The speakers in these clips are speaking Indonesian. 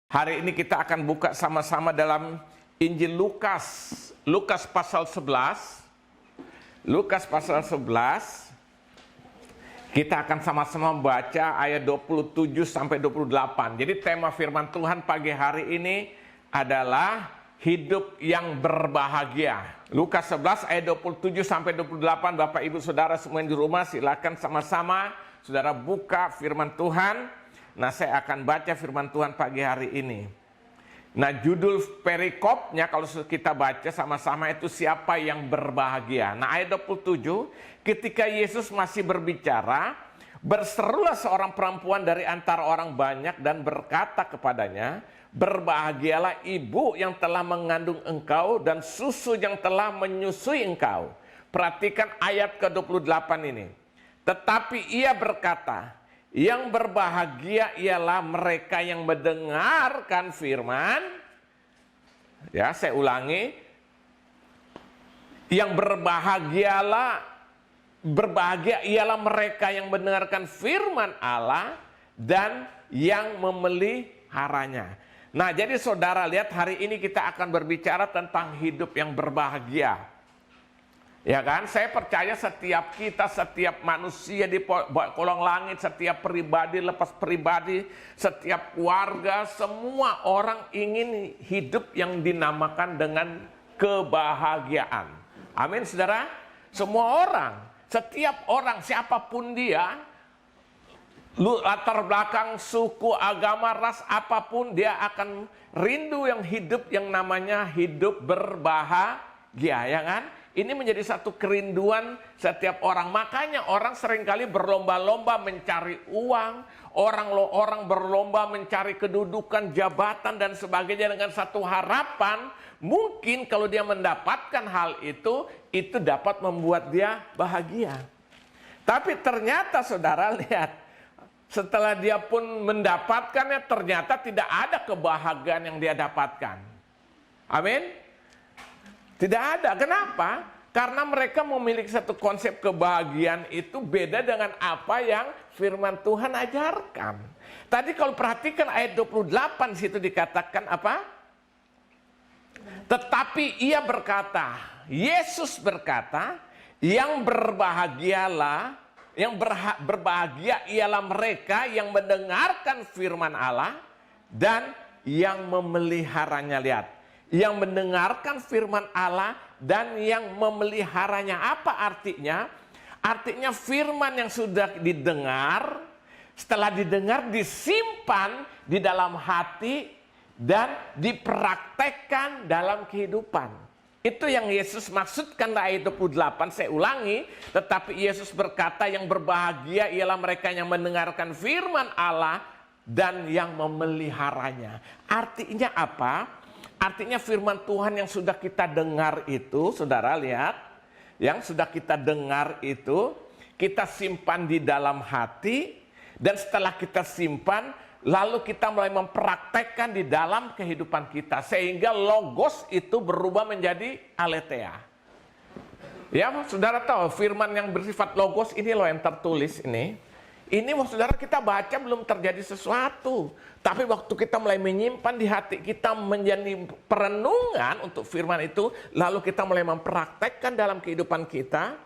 Hari ini kita akan buka sama-sama dalam Injil Lukas. Lukas pasal 11. Lukas pasal 11. Kita akan sama-sama membaca ayat 27 sampai 28. Jadi tema firman Tuhan pagi hari ini adalah hidup yang berbahagia. Lukas 11 ayat 27 sampai 28. Bapak Ibu Saudara semua yang di rumah silakan sama-sama Saudara buka firman Tuhan. Nah, saya akan baca firman Tuhan pagi hari ini. Nah, judul perikopnya kalau kita baca sama-sama itu siapa yang berbahagia. Nah, ayat 27, ketika Yesus masih berbicara, berserulah seorang perempuan dari antara orang banyak dan berkata kepadanya, berbahagialah ibu yang telah mengandung engkau dan susu yang telah menyusui engkau. Perhatikan ayat ke-28 ini. Tetapi ia berkata, yang berbahagia ialah mereka yang mendengarkan firman. Ya, saya ulangi. Yang berbahagia ialah mereka yang mendengarkan firman Allah dan yang memeliharanya. Nah, jadi saudara lihat hari ini kita akan berbicara tentang hidup yang berbahagia. Ya kan, saya percaya setiap kita, setiap manusia di kolong langit, setiap pribadi lepas pribadi, setiap keluarga, semua orang ingin hidup yang dinamakan dengan kebahagiaan. Amin, saudara. Semua orang, setiap orang, siapapun dia, latar belakang, suku, agama, ras, apapun, dia akan rindu yang hidup yang namanya hidup berbahagia, ya kan? Ini menjadi satu kerinduan setiap orang. Makanya orang seringkali berlomba-lomba mencari uang. Orang berlomba mencari kedudukan, jabatan, dan sebagainya dengan satu harapan. Mungkin kalau dia mendapatkan hal itu dapat membuat dia bahagia. Tapi ternyata saudara lihat, setelah dia pun mendapatkannya, ternyata tidak ada kebahagiaan yang dia dapatkan. Amin. Tidak ada. Kenapa? Karena mereka memiliki satu konsep kebahagiaan itu beda dengan apa yang firman Tuhan ajarkan. Tadi kalau perhatikan ayat 28 situ dikatakan apa? Tetapi ia berkata, Yesus berkata, yang berbahagialah, berbahagia ialah mereka yang mendengarkan firman Allah dan yang memeliharanya. Lihat. Yang mendengarkan firman Allah dan yang memeliharanya. Apa artinya? Artinya firman yang sudah didengar, setelah didengar disimpan di dalam hati dan dipraktekkan dalam kehidupan. Itu yang Yesus maksudkan ayat 28, saya ulangi. Tetapi Yesus berkata yang berbahagia ialah mereka yang mendengarkan firman Allah dan yang memeliharanya. Artinya apa? Artinya firman Tuhan yang sudah kita dengar itu, saudara lihat, yang sudah kita dengar itu, kita simpan di dalam hati, dan setelah kita simpan, lalu kita mulai mempraktekkan di dalam kehidupan kita, sehingga logos itu berubah menjadi aletheia. Ya, saudara tahu firman yang bersifat logos ini loh yang tertulis ini. Ini saudara kita baca belum terjadi sesuatu. Tapi waktu kita mulai menyimpan di hati kita menjadi perenungan untuk firman itu. Lalu kita mulai mempraktekkan dalam kehidupan kita.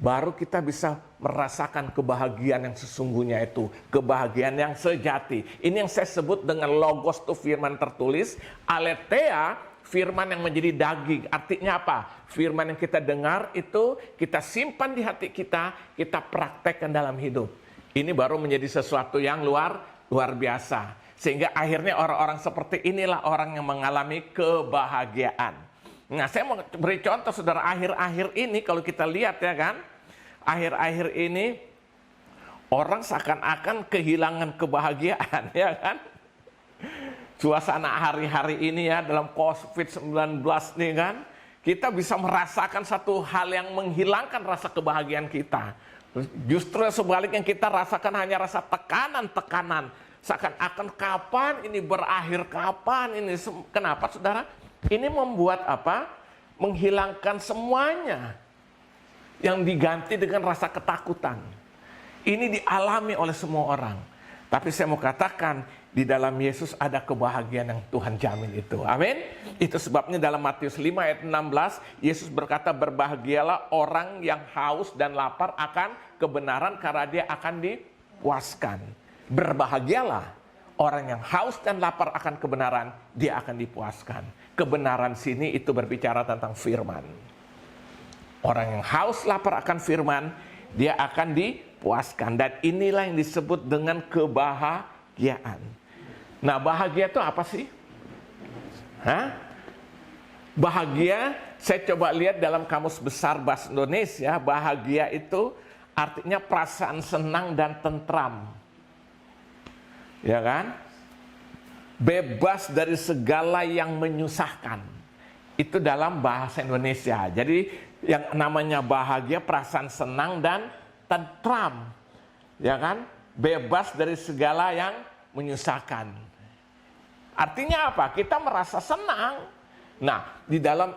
Baru kita bisa merasakan kebahagiaan yang sesungguhnya itu. Kebahagiaan yang sejati. Ini yang saya sebut dengan logos itu firman tertulis. Aletheia firman yang menjadi daging. Artinya apa? Firman yang kita dengar itu kita simpan di hati kita. Kita praktekkan dalam hidup. Ini baru menjadi sesuatu yang luar biasa. Sehingga akhirnya orang-orang seperti inilah orang yang mengalami kebahagiaan. Nah, saya mau beri contoh saudara, akhir-akhir ini kalau kita lihat ya kan. Akhir-akhir ini orang seakan-akan kehilangan kebahagiaan ya kan. Suasana hari-hari ini ya dalam COVID-19 nih kan. Kita bisa merasakan satu hal yang menghilangkan rasa kebahagiaan kita. Justru sebaliknya kita rasakan hanya rasa tekanan-tekanan. Seakan-akan kapan ini berakhir, kapan ini. Kenapa saudara? Ini membuat apa? Menghilangkan semuanya. Yang diganti dengan rasa ketakutan. Ini dialami oleh semua orang. Tapi saya mau katakan, di dalam Yesus ada kebahagiaan yang Tuhan jamin itu. Amin. Itu sebabnya dalam Matius 5 ayat 16, Yesus berkata, berbahagialah orang yang haus dan lapar akan kebenaran karena dia akan dipuaskan. Berbahagialah orang yang haus dan lapar akan kebenaran, dia akan dipuaskan. Kebenaran sini itu berbicara tentang firman. Orang yang haus lapar akan firman, dia akan dipuaskan. Dan inilah yang disebut dengan kebahagiaan. Nah, bahagia itu apa sih? Bahagia, saya coba lihat dalam Kamus Besar Bahasa Indonesia, bahagia itu artinya perasaan senang dan tentram. Ya kan? Bebas dari segala yang menyusahkan. Itu dalam bahasa Indonesia. Jadi yang namanya bahagia, perasaan senang dan tentram. Ya kan? Bebas dari segala yang menyusahkan. Artinya apa? Kita merasa senang. Nah, di dalam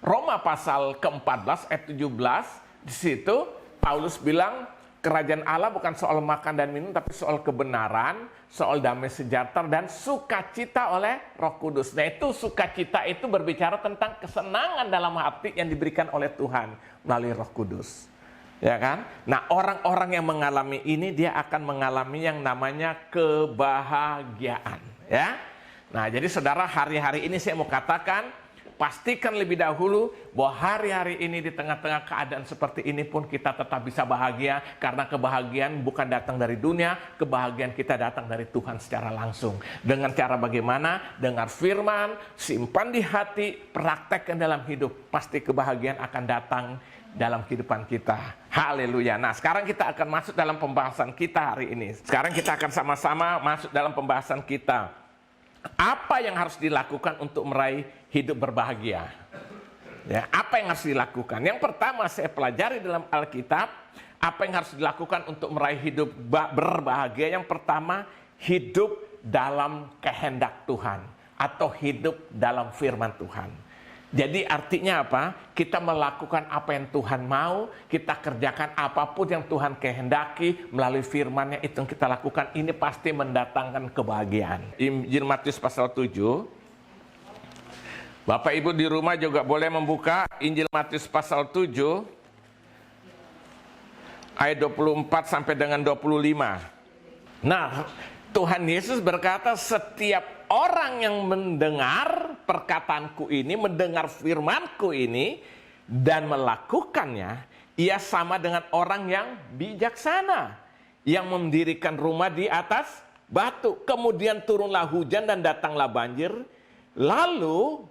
Roma pasal ke-14 ayat 17, di situ Paulus bilang, kerajaan Allah bukan soal makan dan minum, tapi soal kebenaran, soal damai sejahtera dan sukacita oleh Roh Kudus. Nah, itu sukacita itu berbicara tentang kesenangan dalam hati yang diberikan oleh Tuhan melalui Roh Kudus. Ya kan? Nah, orang-orang yang mengalami ini, dia akan mengalami yang namanya kebahagiaan. Ya. Nah, jadi saudara, hari-hari ini saya mau katakan, pastikan lebih dahulu bahwa hari-hari ini di tengah-tengah keadaan seperti ini pun kita tetap bisa bahagia. Karena kebahagiaan bukan datang dari dunia, kebahagiaan kita datang dari Tuhan secara langsung. Dengan cara bagaimana? Dengar firman, simpan di hati, praktekkan dalam hidup. Pasti kebahagiaan akan datang dalam kehidupan kita. Haleluya. Nah, sekarang kita akan masuk dalam pembahasan kita hari ini. Sekarang kita akan sama-sama masuk dalam pembahasan kita. Apa yang harus dilakukan untuk meraih hidup berbahagia? Ya, apa yang harus dilakukan? Yang pertama saya pelajari dalam Alkitab, apa yang harus dilakukan untuk meraih hidup berbahagia? Yang pertama, hidup dalam kehendak Tuhan atau hidup dalam firman Tuhan. Jadi artinya apa? Kita melakukan apa yang Tuhan mau, kita kerjakan apapun yang Tuhan kehendaki melalui firman-Nya, itu yang kita lakukan. Ini pasti mendatangkan kebahagiaan. Injil Matius pasal 7. Bapak Ibu di rumah juga boleh membuka Injil Matius pasal 7 ayat 24 sampai dengan 25. Nah, Tuhan Yesus berkata, setiap orang yang mendengar perkataanku ini, mendengar firmanku ini, dan melakukannya, ia sama dengan orang yang bijaksana, yang mendirikan rumah di atas batu. Kemudian turunlah hujan dan datanglah banjir, lalu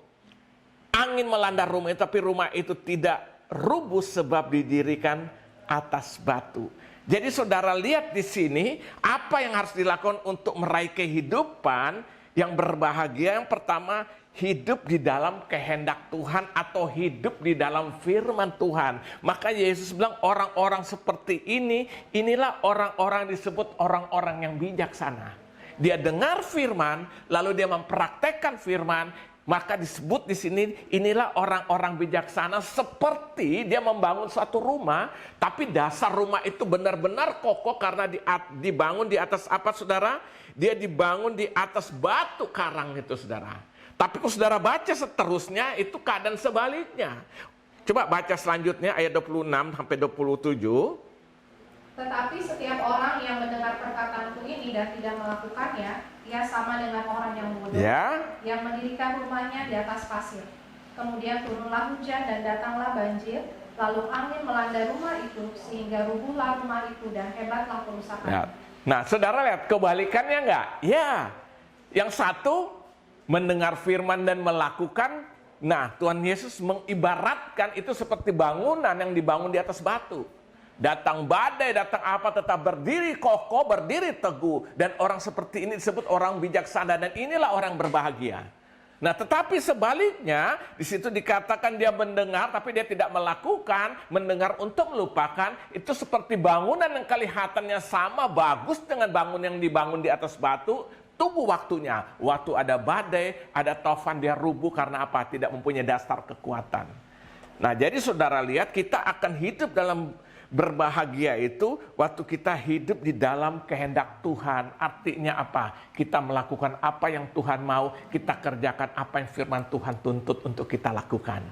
angin melanda rumah itu, tapi rumah itu tidak rubuh sebab didirikan atas batu. Jadi saudara lihat di sini, apa yang harus dilakukan untuk meraih kehidupan yang berbahagia? Yang pertama, hidup di dalam kehendak Tuhan atau hidup di dalam firman Tuhan. Maka Yesus bilang orang-orang seperti ini, inilah orang-orang disebut orang-orang yang bijaksana. Dia dengar firman, lalu dia mempraktekkan firman. Maka disebut di sini, inilah orang-orang bijaksana, seperti dia membangun suatu rumah, tapi dasar rumah itu benar-benar kokoh karena dibangun di atas apa, saudara? Dia dibangun di atas batu karang itu, saudara. Tapi kalau saudara baca seterusnya, itu keadaan sebaliknya. Coba baca selanjutnya ayat 26 sampai 27. Tetapi setiap orang yang mendengar perkataanku ini dan tidak melakukannya, ia sama dengan orang yang bodoh, yang mendirikan rumahnya di atas pasir. Kemudian turunlah hujan dan datanglah banjir, lalu angin melanda rumah itu, sehingga rubuhlah rumah itu dan hebatlah kerusakan. Ya. Nah, saudara lihat kebalikannya enggak? Ya, yang satu mendengar firman dan melakukan. Nah, Tuhan Yesus mengibaratkan itu seperti bangunan yang dibangun di atas batu. Datang badai, datang apa, tetap berdiri kokoh, berdiri teguh. Dan orang seperti ini disebut orang bijaksana, dan inilah orang berbahagia. Nah, tetapi sebaliknya, di situ dikatakan dia mendengar, tapi dia tidak melakukan. Mendengar untuk melupakan, itu seperti bangunan yang kelihatannya sama, bagus dengan bangunan yang dibangun di atas batu. Tunggu waktunya. Waktu ada badai, ada taufan, dia rubuh karena apa? Tidak mempunyai dasar kekuatan. Nah, jadi saudara lihat, kita akan hidup dalam Berbahagia itu waktu kita hidup di dalam kehendak Tuhan. Artinya apa? Kita melakukan apa yang Tuhan mau, kita kerjakan apa yang firman Tuhan tuntut untuk kita lakukan.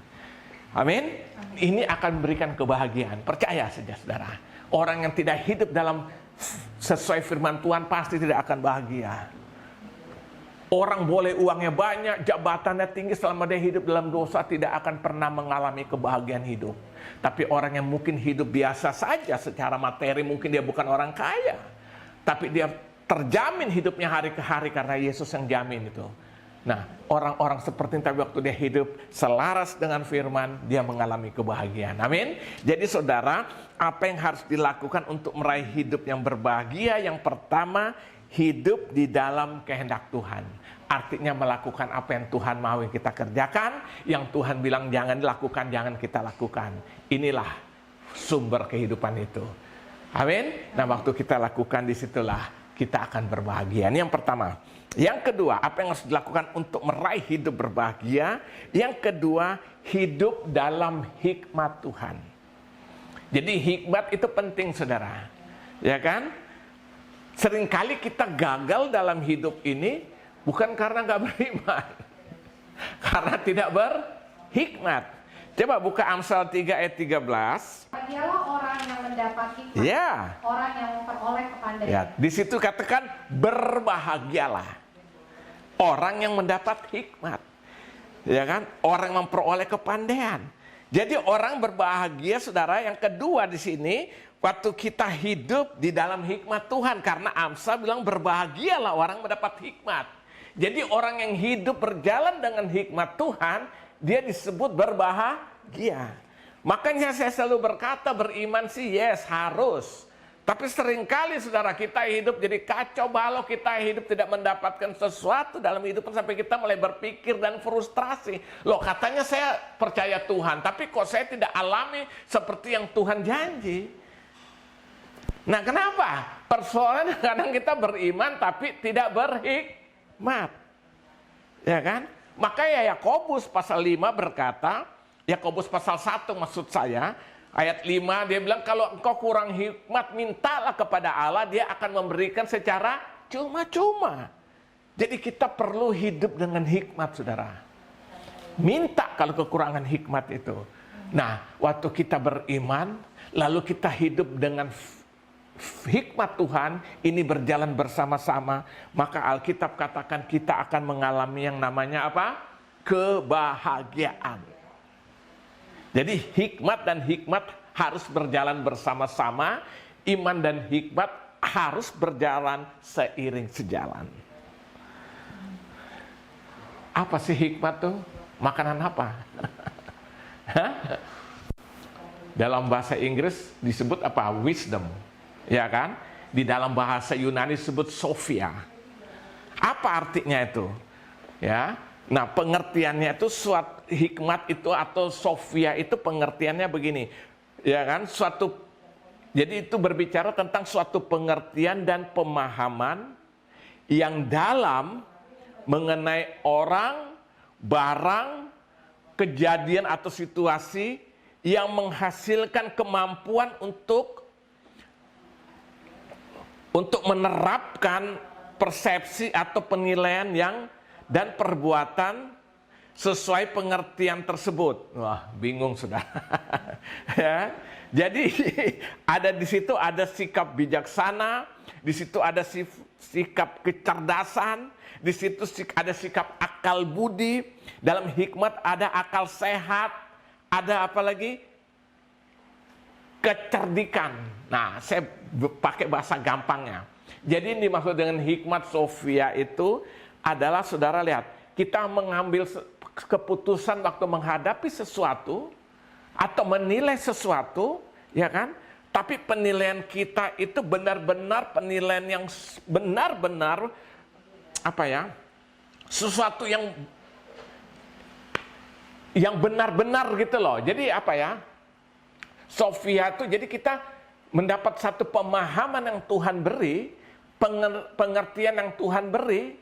Amin. Ini akan memberikan kebahagiaan. Percaya saja saudara. Orang yang tidak hidup dalam sesuai firman Tuhan pasti tidak akan bahagia. Orang boleh uangnya banyak, jabatannya tinggi, selama dia hidup dalam dosa tidak akan pernah mengalami kebahagiaan hidup. Tapi orang yang mungkin hidup biasa saja secara materi, mungkin dia bukan orang kaya, tapi dia terjamin hidupnya hari ke hari karena Yesus yang jamin itu. Nah, orang-orang seperti itu waktu dia hidup selaras dengan firman, dia mengalami kebahagiaan. Amin. Jadi saudara, apa yang harus dilakukan untuk meraih hidup yang berbahagia? Yang pertama, hidup di dalam kehendak Tuhan. Artinya melakukan apa yang Tuhan mau yang kita kerjakan, yang Tuhan bilang jangan dilakukan, jangan kita lakukan. Inilah sumber kehidupan itu. Amin. Nah, waktu kita lakukan disitulah kita akan berbahagia. Ini yang pertama. Yang kedua, apa yang harus dilakukan untuk meraih hidup berbahagia? Yang kedua, hidup dalam hikmat Tuhan. Jadi hikmat itu penting saudara. Ya kan? Seringkali kita gagal dalam hidup ini bukan karena nggak beriman, karena tidak berhikmat. Coba buka Amsal 3 ayat 13. Bahagialah orang yang mendapat hikmat, orang yang memperoleh kepandaian. Ya, di situ katakan berbahagialah orang yang mendapat hikmat, ya kan? Orang yang memperoleh kepandaian. Jadi orang berbahagia, saudara. Yang kedua di sini, waktu kita hidup di dalam hikmat Tuhan, karena Amsal bilang berbahagialah orang mendapat hikmat. Jadi orang yang hidup berjalan dengan hikmat Tuhan, dia disebut berbahagia. Makanya saya selalu berkata beriman sih yes harus. Tapi seringkali saudara kita hidup jadi kacau balau, kita hidup tidak mendapatkan sesuatu dalam hidup sampai kita mulai berpikir dan frustrasi. Loh katanya saya percaya Tuhan, tapi kok saya tidak alami seperti yang Tuhan janji. Nah kenapa? Persoalannya kadang kita beriman tapi tidak berhikmat. Ya kan? Makanya Yakobus pasal 5 berkata, Yakobus pasal 1 maksud saya, ayat 5 dia bilang kalau engkau kurang hikmat mintalah kepada Allah, dia akan memberikan secara cuma-cuma. Jadi kita perlu hidup dengan hikmat saudara. Minta kalau kekurangan hikmat itu. Nah waktu kita beriman lalu kita hidup dengan hikmat Tuhan ini berjalan bersama-sama, maka Alkitab katakan kita akan mengalami yang namanya apa? Kebahagiaan. Jadi hikmat dan hikmat harus berjalan bersama-sama, iman dan hikmat harus berjalan seiring sejalan. Apa sih hikmat tuh? Makanan apa? Dalam bahasa Inggris disebut apa? Wisdom. Ya kan? Di dalam bahasa Yunani disebut Sophia. Apa artinya itu? Ya. Nah, pengertiannya itu suatu hikmat itu atau Sophia itu pengertiannya begini. Ya kan? Jadi itu berbicara tentang suatu pengertian dan pemahaman yang dalam mengenai orang, barang, kejadian atau situasi yang menghasilkan kemampuan untuk menerapkan persepsi atau penilaian dan perbuatan sesuai pengertian tersebut. Wah, bingung sudah. Ya. Jadi ada di situ ada sikap bijaksana, di situ ada sikap kecerdasan, di situ ada sikap akal budi, dalam hikmat ada akal sehat, ada apa lagi? Kecerdikan. Nah, saya pakai bahasa gampangnya. Jadi ini dimaksud dengan hikmat Sophia itu adalah saudara lihat, kita mengambil keputusan waktu menghadapi sesuatu atau menilai sesuatu, ya kan? Tapi penilaian kita itu benar-benar penilaian yang benar-benar apa ya? Sesuatu yang benar-benar gitu loh. Jadi apa ya? Sophia itu jadi kita mendapat satu pemahaman yang Tuhan beri, pengertian yang Tuhan beri,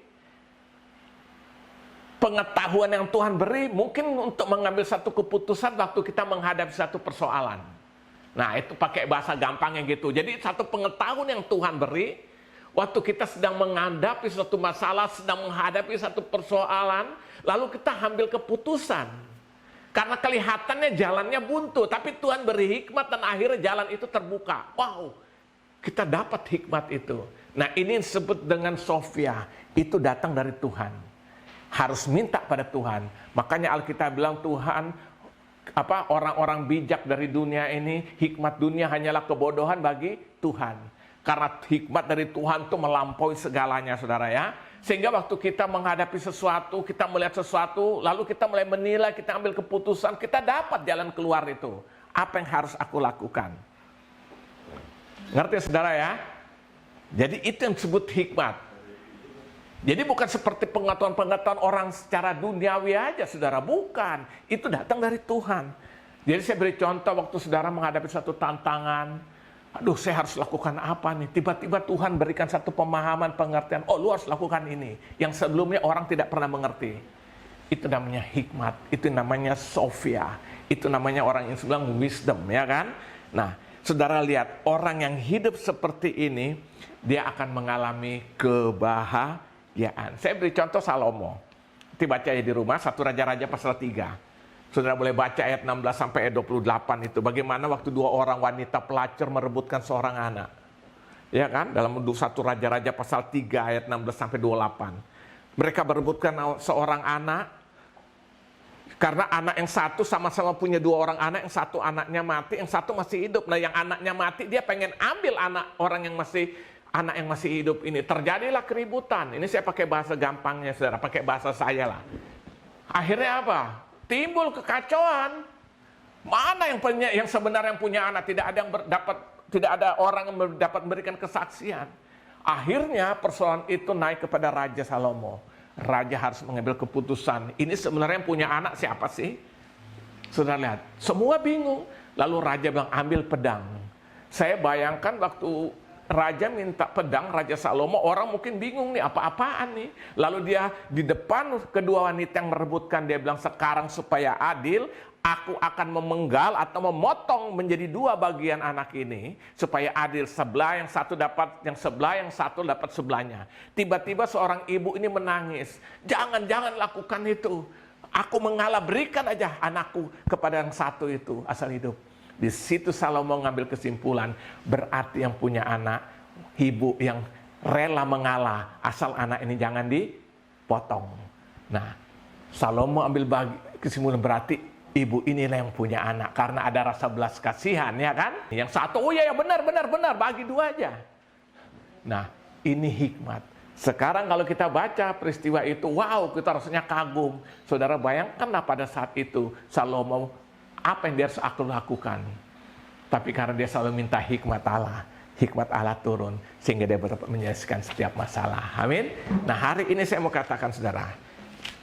pengetahuan yang Tuhan beri, mungkin untuk mengambil satu keputusan waktu kita menghadapi satu persoalan. Nah, itu pakai bahasa gampangnya gitu. Jadi satu pengetahuan yang Tuhan beri, waktu kita sedang menghadapi suatu masalah, sedang menghadapi satu persoalan, lalu kita ambil keputusan. Karena kelihatannya jalannya buntu, tapi Tuhan beri hikmat dan akhirnya jalan itu terbuka. Wow, kita dapat hikmat itu. Nah, ini disebut dengan Sofia, itu datang dari Tuhan. Harus minta pada Tuhan. Makanya Alkitab bilang Tuhan, orang-orang bijak dari dunia ini, hikmat dunia hanyalah kebodohan bagi Tuhan. Karena hikmat dari Tuhan itu melampaui segalanya, saudara ya. Sehingga waktu kita menghadapi sesuatu, kita melihat sesuatu, lalu kita mulai menilai, kita ambil keputusan, kita dapat jalan keluar itu. Apa yang harus aku lakukan? Ngerti saudara ya? Jadi itu yang disebut hikmat. Jadi bukan seperti pengetahuan-pengetahuan orang secara duniawi aja, saudara. Bukan. Itu datang dari Tuhan. Jadi saya beri contoh waktu saudara menghadapi satu tantangan. Aduh, saya harus lakukan apa nih? Tiba-tiba Tuhan berikan satu pemahaman, pengertian. Oh, lu harus lakukan ini. Yang sebelumnya orang tidak pernah mengerti. Itu namanya hikmat. Itu namanya Sofia. Itu namanya orang yang bilang wisdom, ya kan? Nah, saudara lihat, orang yang hidup seperti ini, dia akan mengalami kebahagiaan. Saya beri contoh Salomo. Dibaca ya di rumah, 1 Raja-Raja pasal 3. Saudara boleh baca ayat 16 sampai ayat 28 itu. Bagaimana waktu 2 orang wanita pelacur merebutkan seorang anak. Ya kan? Dalam 1 Raja-Raja pasal 3 ayat 16 sampai 28. Mereka berebutkan seorang anak. Karena anak yang satu sama-sama punya 2 orang anak. Yang satu anaknya mati, yang satu masih hidup. Nah, yang anaknya mati dia pengen ambil anak orang yang masih hidup ini. Terjadilah keributan. Ini saya pakai bahasa gampangnya, saudara. Pakai bahasa saya lah. Akhirnya apa? Timbul kekacauan. Mana yang sebenarnya yang punya anak? Tidak ada orang yang dapat memberikan kesaksian. Akhirnya persoalan itu naik kepada Raja Salomo. Raja harus mengambil keputusan. Ini sebenarnya yang punya anak siapa sih? Saudara lihat, semua bingung. Lalu Raja bilang, ambil pedang. Saya bayangkan waktu Raja minta pedang, Raja Salomo, orang mungkin bingung nih, apa-apaan nih. Lalu dia di depan kedua wanita yang merebutkan, dia bilang, sekarang supaya adil, aku akan memenggal atau memotong menjadi 2 bagian anak ini. Supaya adil, sebelah yang satu dapat, yang sebelah yang satu dapat sebelahnya. Tiba-tiba seorang ibu ini menangis, jangan lakukan itu. Aku mengalah, berikan aja anakku kepada yang satu itu, asal hidup. Di situ Salomo ngambil kesimpulan, berarti yang punya anak, ibu yang rela mengalah, asal anak ini jangan dipotong. Nah, Salomo ambil kesimpulan, berarti ibu inilah yang punya anak, karena ada rasa belas kasihan, ya kan? Yang satu, oh ya benar, bagi 2 aja. Nah, ini hikmat. Sekarang kalau kita baca peristiwa itu, wow, kita rasanya kagum. Saudara bayangkanlah pada saat itu, Salomo, apa yang dia harus aku lakukan? Tapi karena dia selalu minta hikmat Allah turun, sehingga dia dapat menyelesaikan setiap masalah. Amin. Nah, hari ini saya mau katakan, saudara,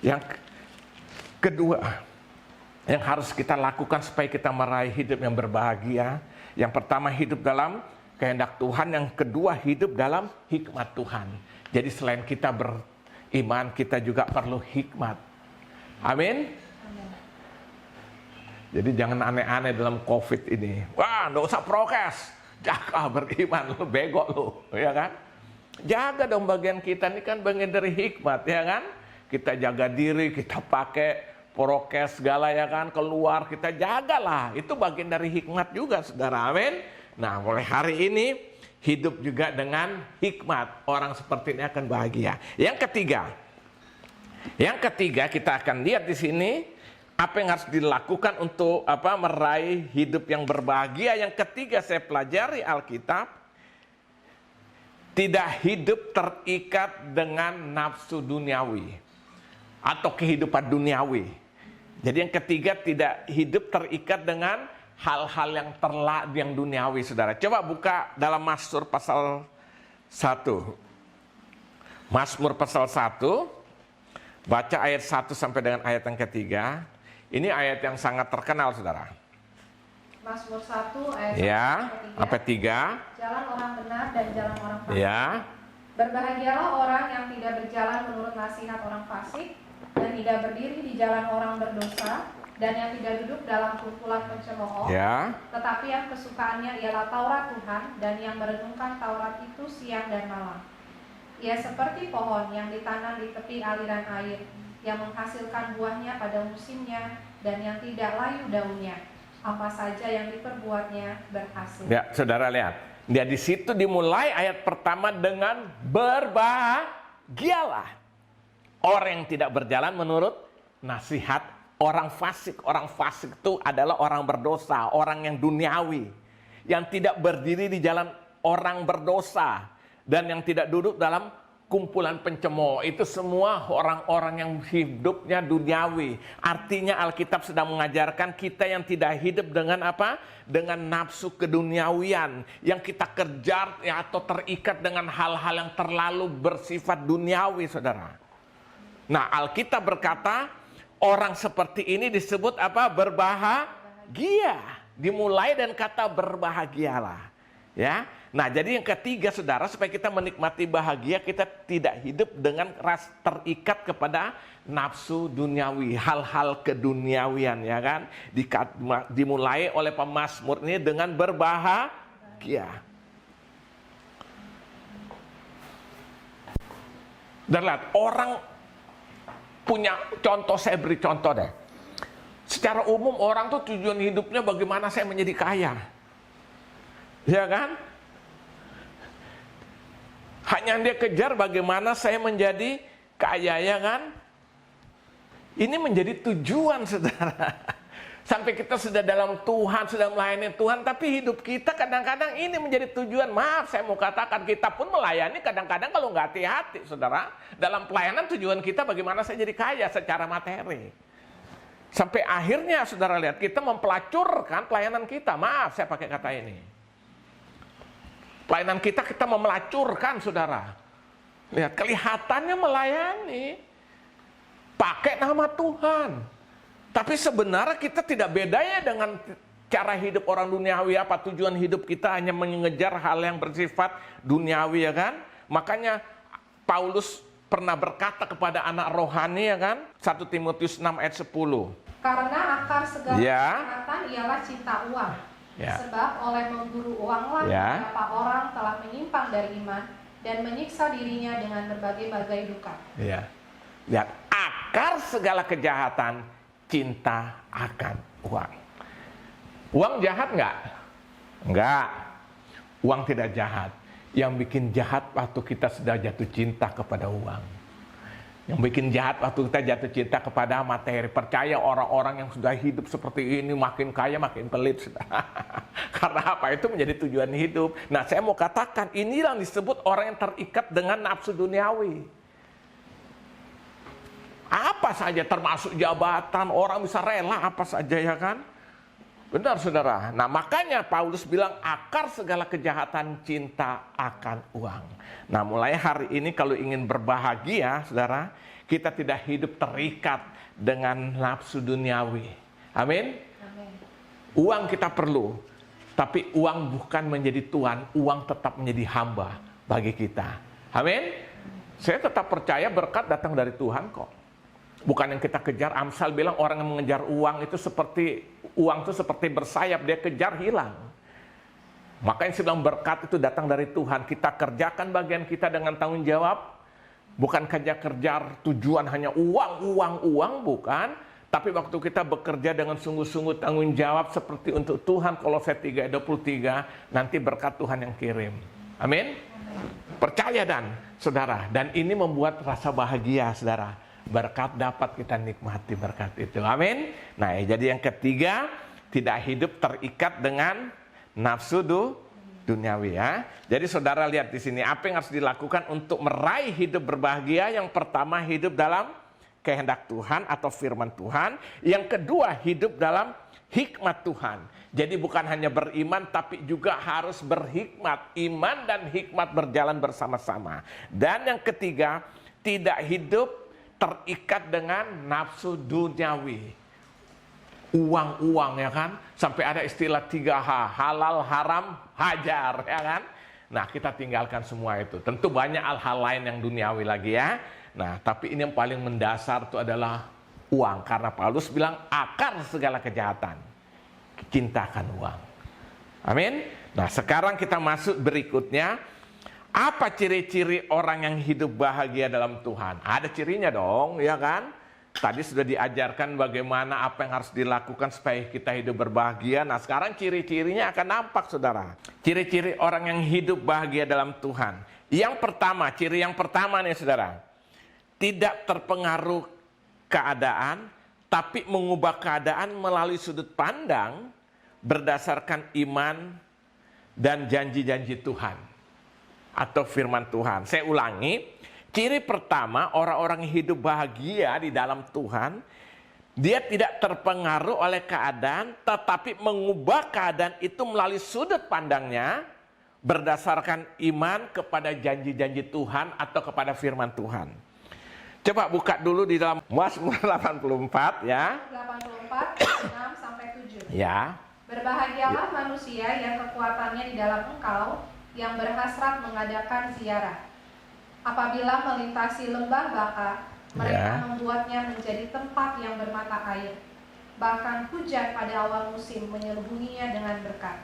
yang kedua yang harus kita lakukan supaya kita meraih hidup yang berbahagia. Yang pertama, hidup dalam kehendak Tuhan. Yang kedua, hidup dalam hikmat Tuhan. Jadi selain kita beriman, kita juga perlu hikmat. Amin. Jadi jangan aneh-aneh dalam COVID ini. Wah, nggak usah prokes. Jaga beriman, lu bego lu, ya kan? Jaga dong bagian kita, ini kan bagian dari hikmat, ya kan? Kita jaga diri, kita pakai prokes segala, ya kan? Keluar, kita jagalah. Itu bagian dari hikmat juga, saudara. Amin. Nah, mulai hari ini, hidup juga dengan hikmat. Orang seperti ini akan bahagia. Yang ketiga kita akan lihat di sini, apa yang harus dilakukan untuk meraih hidup yang berbahagia. Yang ketiga, saya pelajari Alkitab, tidak hidup terikat dengan nafsu duniawi atau kehidupan duniawi. Jadi yang ketiga, tidak hidup terikat dengan hal-hal yang duniawi, saudara. Coba buka dalam Mazmur pasal 1. Mazmur pasal 1, baca ayat 1 sampai dengan ayat yang ketiga. Ini ayat yang sangat terkenal, saudara. Mazmur 1 ayat 1 sampai 3. Jalan orang benar dan jalan orang fasik. Ya. Berbahagialah orang yang tidak berjalan menurut nasihat orang fasik dan tidak berdiri di jalan orang berdosa, dan yang tidak duduk dalam kumpulan pencemooh, Ya. tetapi yang kesukaannya ialah Taurat Tuhan, dan yang merenungkan Taurat itu siang dan malam. Ia seperti pohon yang ditanam di tepi aliran air, yang menghasilkan buahnya pada musimnya, dan yang tidak layu daunnya. Apa saja yang diperbuatnya berhasil. Ya, saudara lihat. Dia di situ dimulai ayat pertama dengan berbahagialah orang yang tidak berjalan menurut nasihat orang fasik. Orang fasik itu adalah orang berdosa, orang yang duniawi, yang tidak berdiri di jalan orang berdosa, dan yang tidak duduk dalam kumpulan pencemooh. Itu semua orang-orang yang hidupnya duniawi. Artinya Alkitab sedang mengajarkan kita yang tidak hidup dengan apa? Dengan nafsu keduniawian, yang kita kejar ya, atau terikat dengan hal-hal yang terlalu bersifat duniawi, saudara. Nah, Alkitab berkata orang seperti ini disebut apa? Berbahagia. Dimulai dan kata berbahagialah. Ya. Nah, jadi yang ketiga, saudara, supaya kita menikmati bahagia, kita tidak hidup dengan terikat kepada nafsu duniawi, hal-hal keduniawian, ya kan? Dimulai oleh pemazmur ini dengan berbahagia. Dan lihat, orang punya contoh, saya beri contoh deh. Secara umum orang tuh tujuan hidupnya bagaimana saya menjadi kaya. Ya kan? Hanya dia kejar bagaimana saya menjadi kaya, ya kan? Ini menjadi tujuan, saudara. Sampai kita sudah dalam Tuhan, sudah melayani Tuhan, tapi hidup kita kadang-kadang ini menjadi tujuan. Maaf, saya mau katakan kita pun melayani kadang-kadang kalau nggak hati-hati, saudara. Dalam pelayanan tujuan kita bagaimana saya jadi kaya secara materi. Sampai akhirnya, saudara lihat, kita mempelacurkan pelayanan kita. Maaf, saya pakai kata ini. Pelayanan kita memelacurkan, saudara. Lihat, kelihatannya melayani, pakai nama Tuhan. Tapi sebenarnya kita tidak bedanya dengan cara hidup orang duniawi. Apa tujuan hidup kita hanya mengejar hal yang bersifat duniawi, ya kan? Makanya Paulus pernah berkata kepada anak rohani, ya kan? 1 Timotius 6 ayat 10. Karena akar segala Ya. kejahatan ialah cinta uang. Ya. Sebab oleh memburu uanglah Ya. beberapa orang telah menyimpang dari iman dan menyiksa dirinya dengan berbagai-bagai duka. Ya. Lihat, akar segala kejahatan cinta akan uang. Uang jahat nggak? Enggak. Uang tidak jahat. Yang bikin jahat waktu kita sudah jatuh cinta kepada uang. Yang bikin jahat waktu kita jatuh cinta kepada materi. Percaya orang-orang yang sudah hidup seperti ini makin kaya makin pelit. Karena apa? Itu menjadi tujuan hidup. Nah, saya mau katakan inilah yang disebut orang yang terikat dengan nafsu duniawi. Apa saja termasuk jabatan, orang bisa rela apa saja, ya kan? Benar, saudara. Nah, makanya Paulus bilang akar segala kejahatan cinta akan uang. Nah, mulai hari ini kalau ingin berbahagia, saudara, kita tidak hidup terikat dengan nafsu duniawi. Amin? Amin. Uang kita perlu, tapi uang bukan menjadi Tuhan, uang tetap menjadi hamba bagi kita. Amin? Saya tetap percaya berkat datang dari Tuhan kok. Bukan yang kita kejar. Amsal bilang orang yang mengejar uang itu seperti bersayap, dia kejar hilang. Makanya saya bilang berkat itu datang dari Tuhan. Kita kerjakan bagian kita dengan tanggung jawab. Bukan kejar tujuan hanya uang, bukan. Tapi waktu kita bekerja dengan sungguh-sungguh tanggung jawab seperti untuk Tuhan. Kolose 3:23, nanti berkat Tuhan yang kirim. Amin? Percaya dan saudara. Dan ini membuat rasa bahagia, saudara. Berkat dapat kita nikmati berkat itu. Amin. Nah, jadi yang ketiga, tidak hidup terikat dengan nafsu duniawi, ya. Jadi saudara lihat di sini apa yang harus dilakukan untuk meraih hidup berbahagia. Yang pertama, hidup dalam kehendak Tuhan atau firman Tuhan. Yang kedua, hidup dalam hikmat Tuhan. Jadi bukan hanya beriman tapi juga harus berhikmat. Iman dan hikmat berjalan bersama-sama. Dan yang ketiga, tidak hidup terikat dengan nafsu duniawi. Uang, ya kan? Sampai ada istilah 3H, halal, haram, hajar, ya kan? Nah, kita tinggalkan semua itu. Tentu banyak hal-hal lain yang duniawi lagi, ya. Nah, tapi ini yang paling mendasar itu adalah uang. Karena Paulus bilang akar segala kejahatan, cintakan uang. Amin. Nah, sekarang kita masuk berikutnya. Apa ciri-ciri orang yang hidup bahagia dalam Tuhan? Ada cirinya dong, ya kan? Tadi sudah diajarkan bagaimana apa yang harus dilakukan supaya kita hidup berbahagia. Nah, sekarang ciri-cirinya akan nampak, saudara. Ciri-ciri orang yang hidup bahagia dalam Tuhan. Yang pertama, ciri yang pertama nih, saudara. Tidak terpengaruh keadaan, tapi mengubah keadaan melalui sudut pandang berdasarkan iman dan janji-janji Tuhan atau firman Tuhan. Saya ulangi, ciri pertama orang-orang yang hidup bahagia di dalam Tuhan, dia tidak terpengaruh oleh keadaan, tetapi mengubah keadaan itu melalui sudut pandangnya berdasarkan iman kepada janji-janji Tuhan atau kepada firman Tuhan. Coba buka dulu di dalam Mazmur 84 ya. 84, 6 sampai 7. Ya. Berbahagialah manusia yang kekuatannya di dalam Engkau, yang berhasrat mengadakan ziarah. Apabila melintasi lembah Baka, mereka membuatnya menjadi tempat yang bermata air. Bahkan hujan pada awal musim menyelubunginya dengan berkat.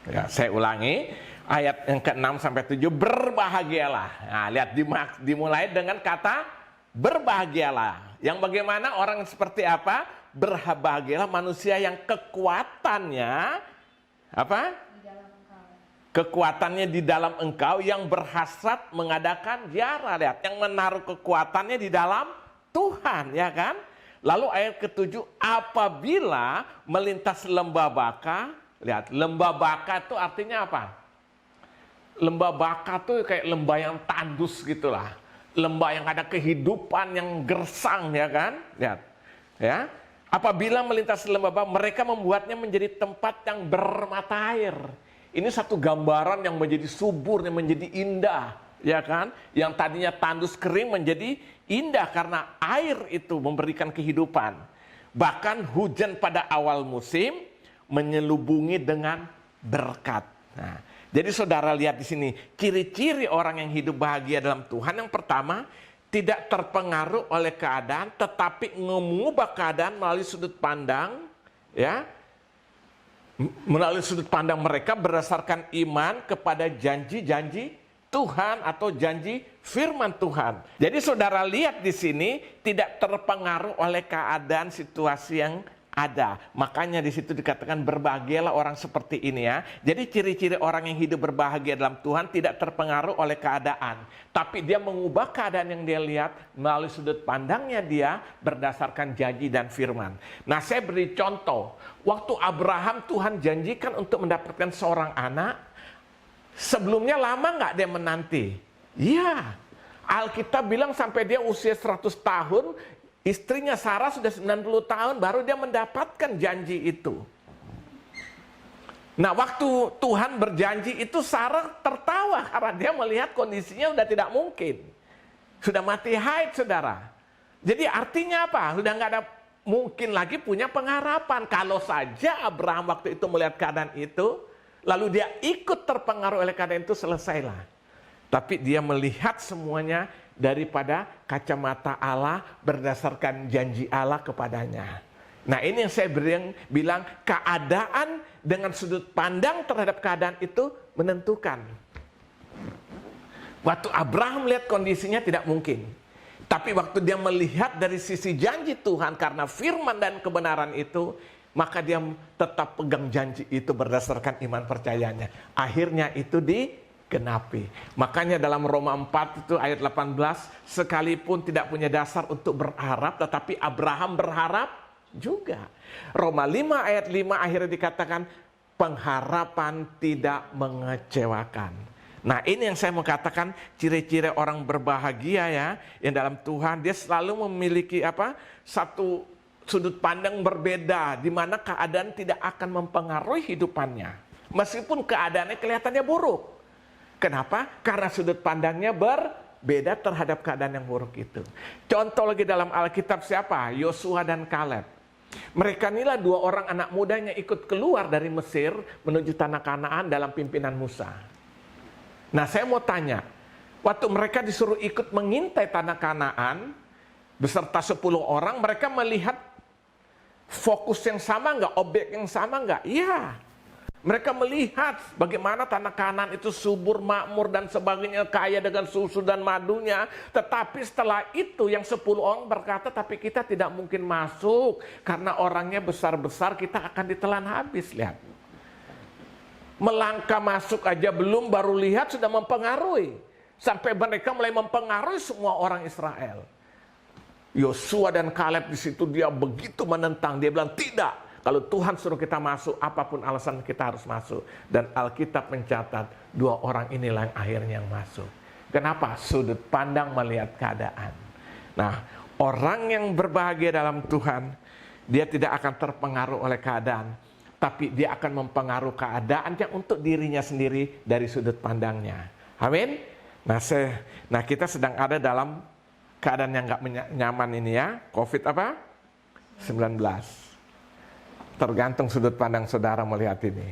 Ya, saya ulangi ayat yang ke-6 sampai 7, berbahagialah. Nah, lihat dimulai dengan kata berbahagialah. Yang bagaimana orang seperti apa? Berbahagialah manusia yang kekuatannya apa? Kekuatannya di dalam Engkau, yang berhasrat mengadakan ziarah. Lihat, yang menaruh kekuatannya di dalam Tuhan, ya kan? Lalu ayat ke-7, apabila melintas lembah Baka. Lihat, lembah Baka itu artinya apa? Lembah Baka itu kayak lembah yang tandus gitulah. Lembah yang ada kehidupan yang gersang, ya kan? Lihat, ya. Apabila melintas lembah Baka, mereka membuatnya menjadi tempat yang bermata air. Ini satu gambaran yang menjadi subur, yang menjadi indah, ya kan? Yang tadinya tandus kering menjadi indah karena air itu memberikan kehidupan. Bahkan hujan pada awal musim menyelubungi dengan berkat. Nah, jadi saudara lihat di sini, ciri-ciri orang yang hidup bahagia dalam Tuhan. Yang pertama, tidak terpengaruh oleh keadaan, tetapi mengubah keadaan melalui sudut pandang, ya. Melalui sudut pandang mereka berdasarkan iman kepada janji-janji Tuhan atau janji firman Tuhan. Jadi saudara lihat di sini tidak terpengaruh oleh keadaan situasi yang ada. Makanya di situ dikatakan berbahagialah orang seperti ini ya. Jadi ciri-ciri orang yang hidup berbahagia dalam Tuhan tidak terpengaruh oleh keadaan, tapi dia mengubah keadaan yang dia lihat melalui sudut pandangnya dia berdasarkan janji dan firman. Nah, saya beri contoh. Waktu Abraham Tuhan janjikan untuk mendapatkan seorang anak, sebelumnya lama nggak dia menanti? Iya. Alkitab bilang sampai dia usia 100 tahun, istrinya Sarah sudah 90 tahun baru dia mendapatkan janji itu. Nah, waktu Tuhan berjanji itu Sarah tertawa karena dia melihat kondisinya sudah tidak mungkin. Sudah mati haid, saudara. Jadi artinya apa? Sudah nggak ada mungkin lagi punya pengharapan. Kalau saja Abraham waktu itu melihat keadaan itu, lalu dia ikut terpengaruh oleh keadaan itu, selesailah. Tapi dia melihat semuanya daripada kacamata Allah berdasarkan janji Allah kepadanya. Nah, ini yang saya bilang keadaan dengan sudut pandang terhadap keadaan itu menentukan. Waktu Abraham melihat kondisinya tidak mungkin. Tapi waktu dia melihat dari sisi janji Tuhan karena firman dan kebenaran itu, maka dia tetap pegang janji itu berdasarkan iman percayanya. Akhirnya itu digenapi. Makanya dalam Roma 4 itu ayat 18, sekalipun tidak punya dasar untuk berharap, tetapi Abraham berharap juga. Roma 5 ayat 5 akhirnya dikatakan pengharapan tidak mengecewakan. Nah, ini yang saya mau katakan ciri-ciri orang berbahagia ya, yang dalam Tuhan dia selalu memiliki satu sudut pandang berbeda, di mana keadaan tidak akan mempengaruhi hidupannya. Meskipun keadaannya kelihatannya buruk. Kenapa? Karena sudut pandangnya berbeda terhadap keadaan yang buruk itu. Contoh lagi dalam Alkitab siapa? Yosua dan Kaleb. Mereka inilah dua orang anak mudanya ikut keluar dari Mesir menuju tanah Kanaan dalam pimpinan Musa. Nah, saya mau tanya, waktu mereka disuruh ikut mengintai tanah Kanaan, beserta 10 orang, mereka melihat fokus yang sama nggak, objek yang sama nggak? Iya. Mereka melihat bagaimana tanah Kanaan itu subur, makmur dan sebagainya, kaya dengan susu dan madunya. Tetapi setelah itu yang 10 orang berkata, tapi kita tidak mungkin masuk karena orangnya besar-besar, kita akan ditelan habis. Lihat. Melangkah masuk aja belum, baru lihat sudah mempengaruhi. Sampai mereka mulai mempengaruhi semua orang Israel. Yosua dan Kaleb di situ dia begitu menentang, dia bilang tidak. Kalau Tuhan suruh kita masuk, apapun alasan kita harus masuk. Dan Alkitab mencatat 2 orang inilah yang akhirnya yang masuk. Kenapa? Sudut pandang melihat keadaan. Nah, orang yang berbahagia dalam Tuhan, dia tidak akan terpengaruh oleh keadaan. Tapi dia akan mempengaruhi keadaan yang untuk dirinya sendiri dari sudut pandangnya. Amin? Nah, kita sedang ada dalam keadaan yang gak nyaman ini ya. COVID apa? 19. Tergantung sudut pandang saudara melihat ini.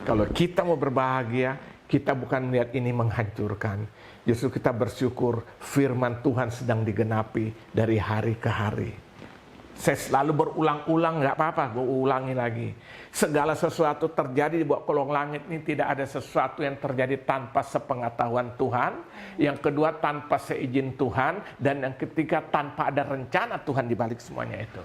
Kalau kita mau berbahagia, kita bukan melihat ini menghancurkan. Justru kita bersyukur firman Tuhan sedang digenapi dari hari ke hari. Saya selalu berulang-ulang, nggak apa-apa, gue ulangi lagi. Segala sesuatu terjadi di bawah kolong langit ini, tidak ada sesuatu yang terjadi tanpa sepengetahuan Tuhan. Yang kedua, tanpa seizin Tuhan. Dan yang ketiga, tanpa ada rencana Tuhan di balik semuanya itu.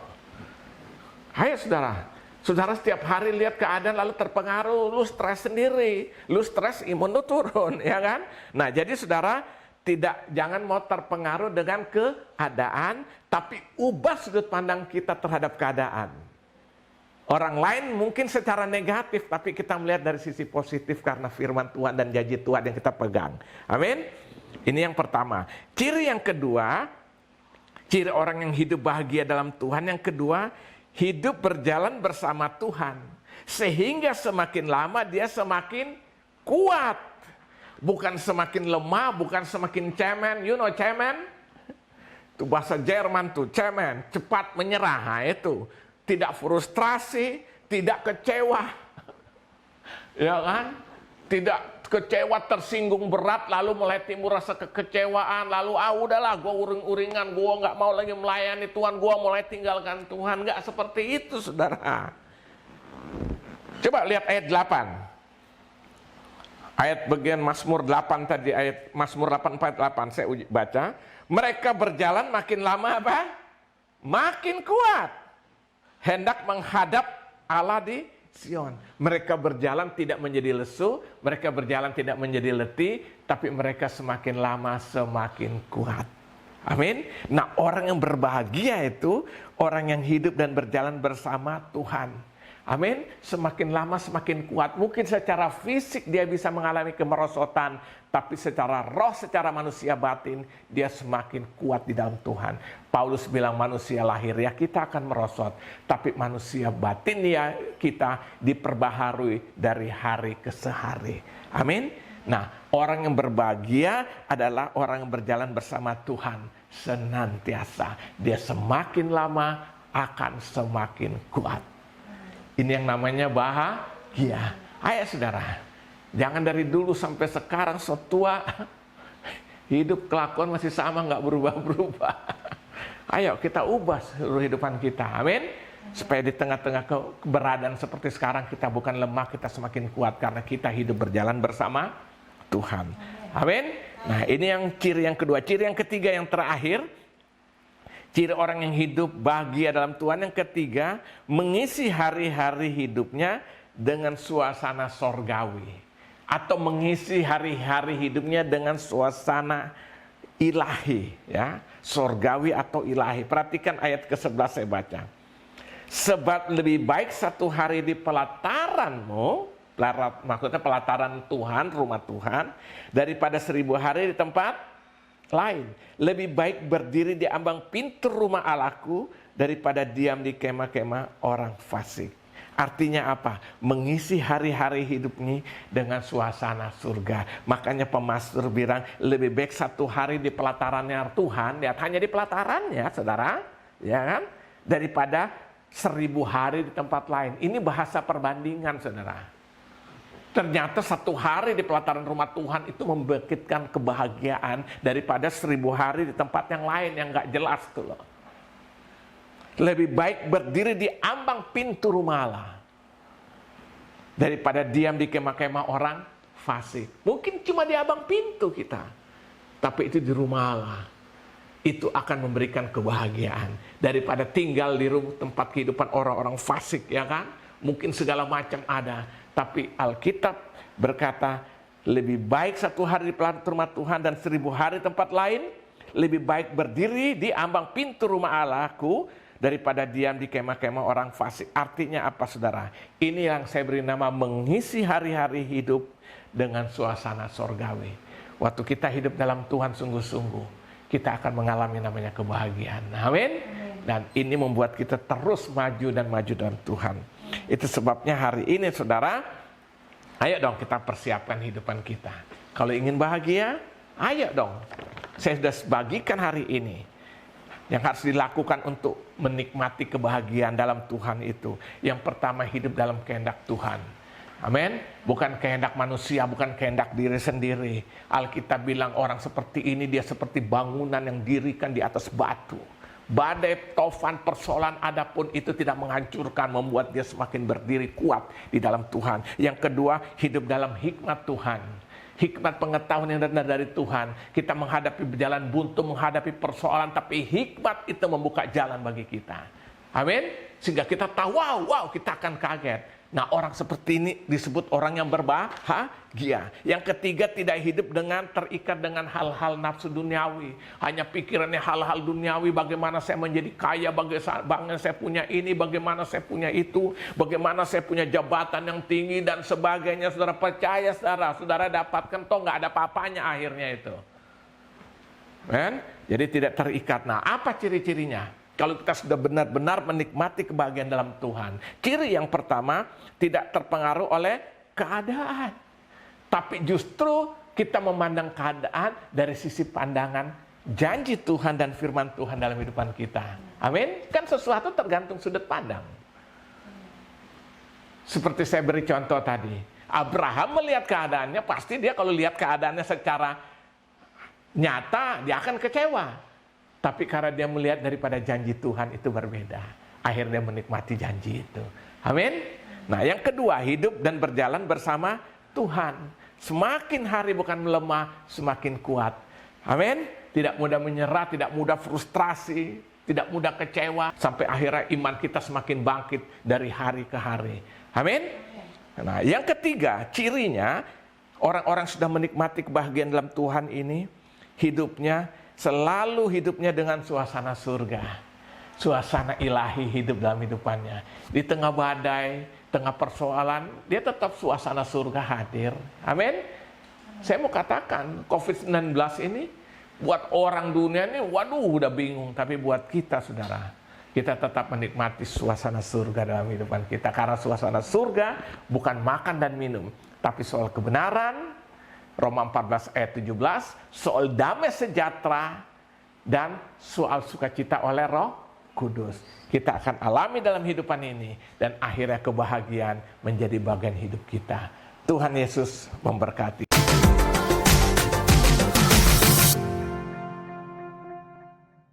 Hai saudara, saudara setiap hari lihat keadaan lalu terpengaruh, lu stres sendiri, lu stres imun lu turun, ya kan? Nah jadi saudara, jangan mau terpengaruh dengan keadaan, tapi ubah sudut pandang kita terhadap keadaan. Orang lain mungkin secara negatif, tapi kita melihat dari sisi positif karena firman Tuhan dan janji Tuhan yang kita pegang. Amin? Ini yang pertama. Ciri yang kedua, ciri orang yang hidup bahagia dalam Tuhan, yang kedua, hidup berjalan bersama Tuhan. Sehingga semakin lama dia semakin kuat. Bukan semakin lemah, bukan semakin cemen. You know cemen? Itu bahasa Jerman tuh, cemen. Cepat menyerah, nah, itu. Tidak frustrasi, tidak kecewa. Ya kan? Tidak kecewa, tersinggung berat, lalu mulai timbul rasa kekecewaan, lalu udahlah gue uring-uringan, gue nggak mau lagi melayani Tuhan, gue mulai tinggalkan Tuhan. Nggak seperti itu saudara. Coba lihat ayat 8. Ayat bagian Mazmur 8 tadi, ayat Mazmur 8:8 saya baca. Mereka berjalan makin lama apa? Makin kuat. Hendak menghadap Allah di Sion. Mereka berjalan tidak menjadi lesu, mereka berjalan tidak menjadi letih, tapi mereka semakin lama semakin kuat. Amin. Nah, orang yang berbahagia itu orang yang hidup dan berjalan bersama Tuhan. Amin. Semakin lama semakin kuat. Mungkin secara fisik dia bisa mengalami kemerosotan, tapi secara roh, secara manusia batin, dia semakin kuat di dalam Tuhan. Paulus bilang manusia lahir ya kita akan merosot, tapi manusia batin ya kita diperbaharui dari hari ke hari. Amin. Nah, orang yang berbahagia adalah orang yang berjalan bersama Tuhan senantiasa. Dia semakin lama akan semakin kuat. Ini yang namanya bahagia. Ayo saudara, jangan dari dulu sampai sekarang setua hidup kelakuan masih sama, nggak berubah-berubah. Ayo kita ubah seluruh kehidupan kita, amin. Supaya di tengah-tengah keberadaan seperti sekarang kita bukan lemah, kita semakin kuat karena kita hidup berjalan bersama Tuhan, amin. Nah ini yang ciri yang kedua. Ciri yang ketiga yang terakhir, ciri orang yang hidup bahagia dalam Tuhan yang ketiga, mengisi hari-hari hidupnya dengan suasana sorgawi. Atau mengisi hari-hari hidupnya dengan suasana ilahi. Ya, sorgawi atau ilahi. Perhatikan ayat ke-11 saya baca. Sebab lebih baik satu hari di pelataranmu, maksudnya pelataran Tuhan, rumah Tuhan, daripada 1000 hari di tempat lain. Lebih baik berdiri di ambang pintu rumah Allahku daripada diam di kemah-kemah orang fasik. Artinya apa? Mengisi hari-hari hidupnya dengan suasana surga. Makanya pemastur bilang lebih baik satu hari di pelatarannya Tuhan, lihat hanya di pelatarannya, saudara, ya kan? Daripada 1000 hari di tempat lain. Ini bahasa perbandingan, saudara. Ternyata 1 hari di pelataran rumah Tuhan itu membangkitkan kebahagiaan daripada 1000 hari di tempat yang lain yang gak jelas tuh loh. Lebih baik berdiri di ambang pintu rumah Allah daripada diam di kemah-kemah orang fasik. Mungkin cuma di ambang pintu kita, tapi itu di rumah Allah. Itu akan memberikan kebahagiaan daripada tinggal di tempat kehidupan orang-orang fasik, ya kan? Mungkin segala macam ada, tapi Alkitab berkata lebih baik 1 hari di pelataran rumah Tuhan dan 1000 hari tempat lain. Lebih baik berdiri di ambang pintu rumah Allahku daripada diam di kemah-kemah orang fasik. Artinya apa, saudara? Ini yang saya beri nama mengisi hari-hari hidup dengan suasana sorgawi. Waktu kita hidup dalam Tuhan sungguh-sungguh, kita akan mengalami namanya kebahagiaan. Amin. Dan ini membuat kita terus maju dan maju dalam Tuhan. Itu sebabnya hari ini, saudara, ayo dong kita persiapkan hidupan kita. Kalau ingin bahagia, ayo dong. Saya sudah bagikan hari ini yang harus dilakukan untuk menikmati kebahagiaan dalam Tuhan itu. Yang pertama, hidup dalam kehendak Tuhan. Amin. Bukan kehendak manusia, bukan kehendak diri sendiri. Alkitab bilang orang seperti ini dia seperti bangunan yang dirikan di atas batu. Badai, tofan, persoalan adapun itu tidak menghancurkan, membuat dia semakin berdiri kuat di dalam Tuhan. Yang kedua, hidup dalam hikmat Tuhan. Hikmat pengetahuan yang datang dari Tuhan. Kita menghadapi jalan buntu, menghadapi persoalan, tapi hikmat itu membuka jalan bagi kita. Amin. Sehingga kita tahu, wow, kita akan kaget. Nah, orang seperti ini disebut orang yang berbahagia. Yang ketiga, tidak hidup terikat dengan hal-hal nafsu duniawi. Hanya pikirannya hal-hal duniawi, bagaimana saya menjadi kaya, bagaimana saya punya ini, bagaimana saya punya itu, bagaimana saya punya jabatan yang tinggi dan sebagainya. Saudara percaya, saudara dapatkan, toh nggak ada apa-apanya akhirnya itu. Men? Jadi tidak terikat. Nah, apa ciri-cirinya? Kalau kita sudah benar-benar menikmati kebahagiaan dalam Tuhan. Ciri yang pertama, tidak terpengaruh oleh keadaan. Tapi justru kita memandang keadaan dari sisi pandangan janji Tuhan dan firman Tuhan dalam kehidupan kita. Amin. Kan sesuatu tergantung sudut pandang. Seperti saya beri contoh tadi. Abraham melihat keadaannya, pasti dia kalau lihat keadaannya secara nyata, dia akan kecewa. Tapi karena dia melihat daripada janji Tuhan itu berbeda. Akhirnya menikmati janji itu. Amin. Nah, yang kedua, hidup dan berjalan bersama Tuhan. Semakin hari bukan melemah, semakin kuat. Amin. Tidak mudah menyerah, tidak mudah frustrasi, tidak mudah kecewa. Sampai akhirnya iman kita semakin bangkit dari hari ke hari. Amin. Nah, yang ketiga, cirinya orang-orang sudah menikmati kebahagiaan dalam Tuhan ini, selalu hidupnya dengan suasana surga. Suasana ilahi hidup dalam hidupannya. Di tengah badai, tengah persoalan, dia tetap suasana surga hadir. Amin. Saya mau katakan, COVID-19 ini buat orang dunia ini, waduh udah bingung. Tapi buat kita, saudara, kita tetap menikmati suasana surga dalam kehidupan kita. Karena suasana surga bukan makan dan minum, tapi soal kebenaran, Roma 14 ayat 17, soal damai sejahtera, dan soal sukacita oleh Roh Kudus. Kita akan alami dalam hidupan ini, dan akhirnya kebahagiaan menjadi bagian hidup kita. Tuhan Yesus memberkati.